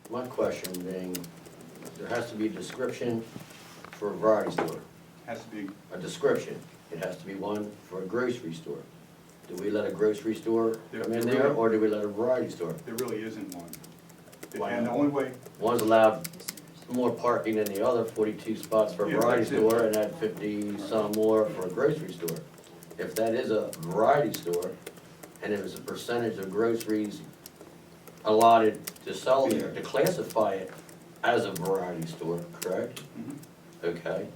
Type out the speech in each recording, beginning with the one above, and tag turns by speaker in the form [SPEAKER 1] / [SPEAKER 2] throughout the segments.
[SPEAKER 1] My question being, there has to be a description for a variety store.
[SPEAKER 2] Has to be,
[SPEAKER 1] A description. It has to be one for a grocery store. Do we let a grocery store come in there, or do we let a variety store?
[SPEAKER 2] there really isn't one.
[SPEAKER 1] Why
[SPEAKER 2] And the
[SPEAKER 1] not?
[SPEAKER 2] only way,
[SPEAKER 1] One's allowed more parking than the other, 42 spots for a
[SPEAKER 2] Yeah,
[SPEAKER 1] variety
[SPEAKER 2] that's it.
[SPEAKER 1] store, and that 50 some more for a grocery store. If that is a variety store, and if it's a percentage of groceries allotted to sell there, to classify it as a variety store, correct?
[SPEAKER 2] Mhm.
[SPEAKER 1] Okay.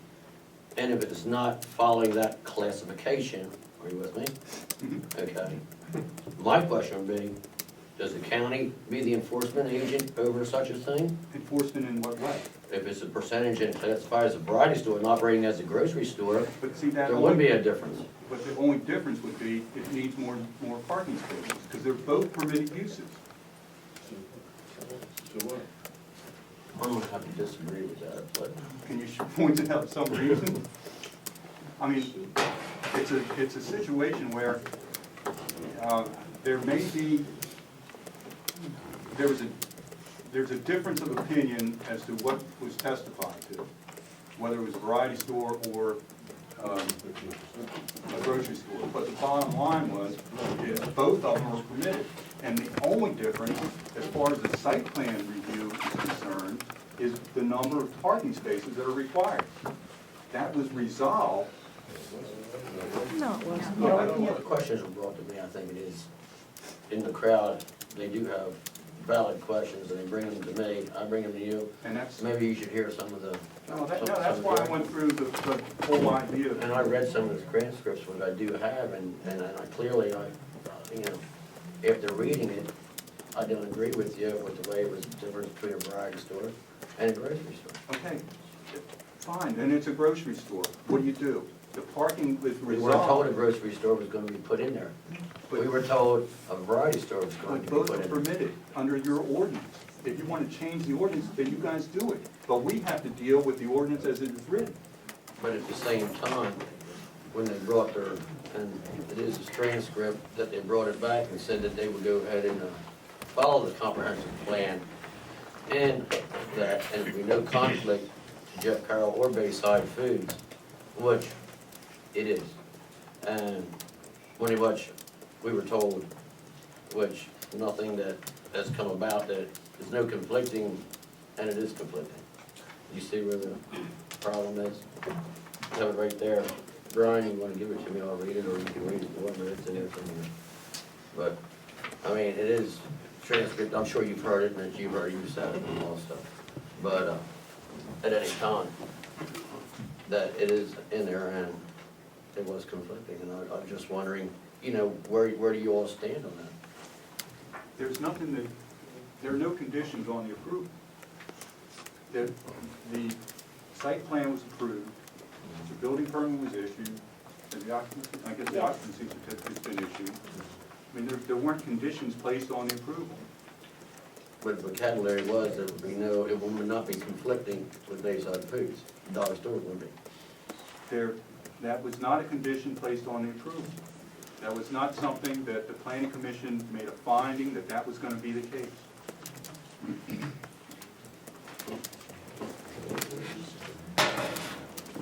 [SPEAKER 1] And if it is not following that classification, are you with me?
[SPEAKER 2] Mhm.
[SPEAKER 1] Okay. My question would be, does the county be the enforcement agent over such a thing?
[SPEAKER 2] Enforcement in what way?
[SPEAKER 1] If it's a percentage and classified as a variety store and operating as a grocery store,
[SPEAKER 2] But see, that
[SPEAKER 1] there would
[SPEAKER 2] only,
[SPEAKER 1] be a difference.
[SPEAKER 2] but the only difference would be it needs more parking spaces, because they're both permitted uses.
[SPEAKER 3] So what?
[SPEAKER 1] I'm gonna have to disagree with that, but
[SPEAKER 2] Can you point out some reason? I mean, it's a situation where there may be, there's a difference of opinion as to what was testified to, whether it was a variety store or a grocery store. But the bottom line was, both of them were permitted. And the only difference, as far as the site plan review is concerned, is the number of parking spaces that are required. That was resolved.
[SPEAKER 4] No, it wasn't.
[SPEAKER 1] you know, the questions were brought to me, I think it is, in the crowd, they do have valid questions, and they bring them to me, I bring them to you.
[SPEAKER 2] And that's,
[SPEAKER 1] Maybe you should hear some of the,
[SPEAKER 2] no, that's why I went through the whole idea.
[SPEAKER 1] and I read some of the transcripts, which I do have, and I clearly, you know, after reading it, I don't agree with you with the way it was the difference between a variety store and a grocery store.
[SPEAKER 2] Okay, fine, then it's a grocery store. What do you do? The parking was
[SPEAKER 1] We weren't told a
[SPEAKER 2] resolved,
[SPEAKER 1] grocery store was gonna be put in there.
[SPEAKER 2] But-
[SPEAKER 1] We were told a variety store was going
[SPEAKER 2] but
[SPEAKER 1] to be
[SPEAKER 2] both
[SPEAKER 1] put
[SPEAKER 2] are
[SPEAKER 1] in.
[SPEAKER 2] permitted under your ordinance. If you want to change the ordinance, then you guys do it. But we have to deal with the ordinance as it is written.
[SPEAKER 1] But at the same time, when they brought their, and it is a transcript, that they brought it back and said that they would go ahead and follow the comprehensive plan, and that, and if we no conflict to Jeff Carroll or Bayside Foods, which it is. And when we were told, which nothing that has come about, that there's no conflicting, and it is conflicting. You see where the problem is? I have it right there. Brian, you wanna give it to me, I'll read it, or you can read it, whatever, it's in there somewhere. But, I mean, it is transcript, I'm sure you've heard it, and that you've heard, you said it and all stuff. But, at any time, that it is in there, and it was conflicting, and I'm just wondering, you know, where do you all stand on that?
[SPEAKER 2] There's nothing that, there are no conditions on the approval. The site plan was approved, the building permit was issued, and the occupancy, I guess the occupancy certificate's been issued. I mean, there weren't conditions placed on the approval.
[SPEAKER 1] But the vocabulary was, there would be no, it would not be conflicting with Bayside Foods, Dollar Store would be.
[SPEAKER 2] That was not a condition placed on the approval. That was not something that the planning commission made a finding that that was gonna be the case.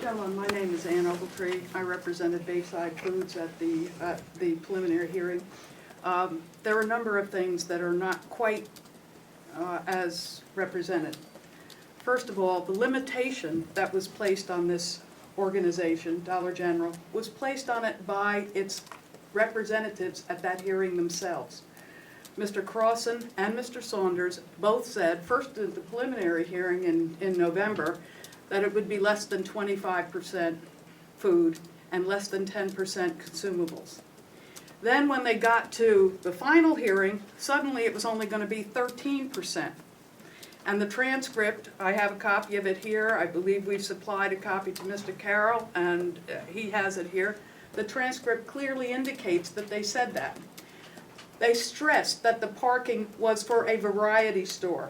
[SPEAKER 5] Gentlemen, my name is Ann Ogletree. I represented Bayside Foods at the preliminary hearing. There are a number of things that are not quite as represented. First of all, the limitation that was placed on this organization, Dollar General, was placed on it by its representatives at that hearing themselves. Mr. Crossan and Mr. Saunders both said, first at the preliminary hearing in November, that it would be less than 25% food and less than 10% consumables. Then when they got to the final hearing, suddenly it was only going to be 13%. And the transcript, I have a copy of it here. I believe we've supplied a copy to Mr. Carroll, and he has it here. The transcript clearly indicates that they said that. They stressed that the parking was for a variety store.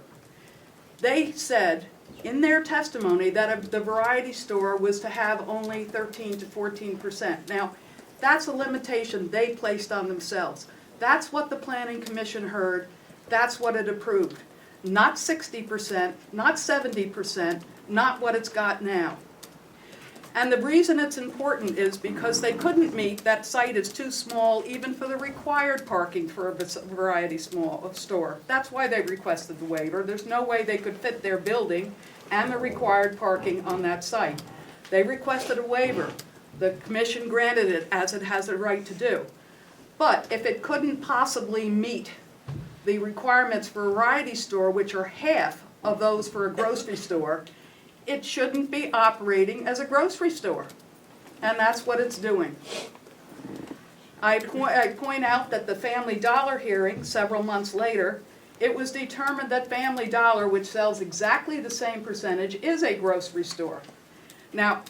[SPEAKER 5] They said in their testimony that the variety store was to have only 13 to 14%. Now, that's a limitation they placed on themselves. That's what the Planning Commission heard. That's what it approved. not 60%, not 70%, not what it's got now. And the reason it's important is because they couldn't meet, that site is too small even for the required parking for a variety store. That's why they requested the waiver. There's no way they could fit their building and the required parking on that site. They requested a waiver. The commission granted it, as it has a right to do. But if it couldn't possibly meet the requirements for a variety store, which are half of those for a grocery store, it shouldn't be operating as a grocery store. And that's what it's doing. I point out that the Family Dollar hearing several months later, it was determined that Family Dollar, which sells exactly the same percentage, is a grocery store. Now,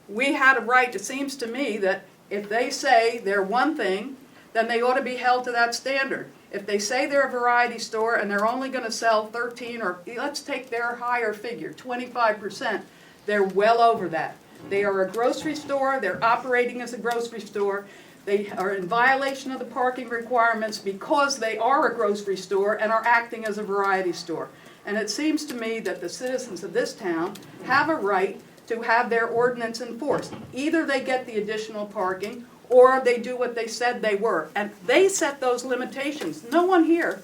[SPEAKER 5] we had a right, it seems to me, that if they say they're one thing, then they ought to be held to that standard. If they say they're a variety store and they're only going to sell 13, or let's take their higher figure, 25%, they're well over that. They are a grocery store, they're operating as a grocery store, they are in violation of the parking requirements because they are a grocery store and are acting as a variety store. And it seems to me that the citizens of this town have a right to have their ordinance enforced. Either they get the additional parking or they do what they said they were. And they set those limitations. No one here.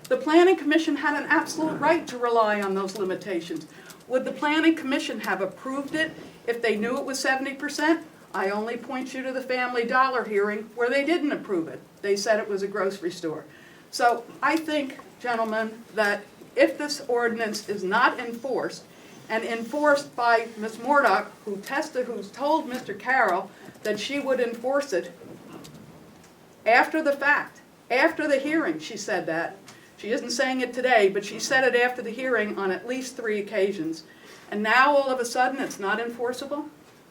[SPEAKER 5] The Planning Commission had an absolute right to rely on those limitations. Would the Planning Commission have approved it if they knew it was 70%? I only point you to the Family Dollar hearing where they didn't approve it. They said it was a grocery store. So I think, gentlemen, that if this ordinance is not enforced, and enforced by Ms. Murdoch, who's told Mr. Carroll that she would enforce it after the fact, after the hearing, she said that. She isn't saying it today, but she said it after the hearing on at least 3 occasions. And now all of a sudden it's not enforceable?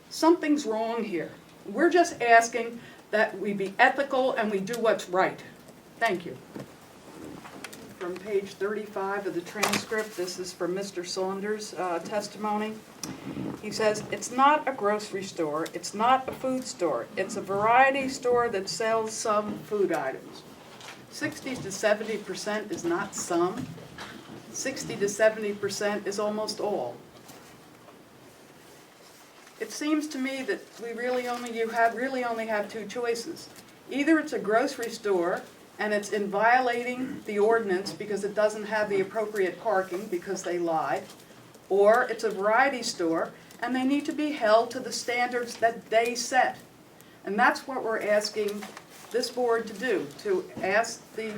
[SPEAKER 5] Something's wrong here. We're just asking that we be ethical and we do what's right. Thank you. From page 35 of the transcript, this is from Mr. Saunders' testimony. He says, it's not a grocery store, it's not a food store, it's a variety store that sells some food items. 60 to 70% is not some. 60 to 70% is almost all. It seems to me that you really only have 2 choices. Either it's a grocery store and it's in violating the ordinance because it doesn't have the appropriate parking because they lied, or it's a variety store and they need to be held to the standards that they set. And that's what we're asking this board to do, to ask the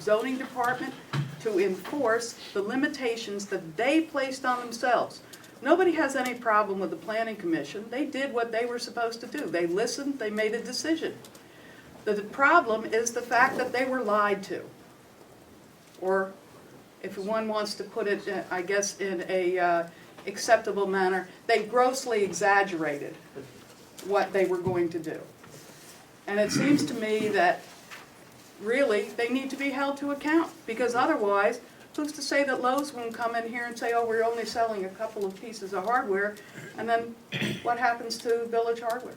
[SPEAKER 5] zoning department to enforce the limitations that they placed on themselves. Nobody has any problem with the Planning Commission. They did what they were supposed to do. They listened, they made a decision. The problem is the fact that they were lied to. Or, if one wants to put it, I guess, in a acceptable manner, they grossly exaggerated what they were going to do. And it seems to me that really they need to be held to account, because otherwise, who's to say that Lowe's won't come in here and say, oh, we're only selling a couple of pieces of hardware, and then what happens to Village Hardware?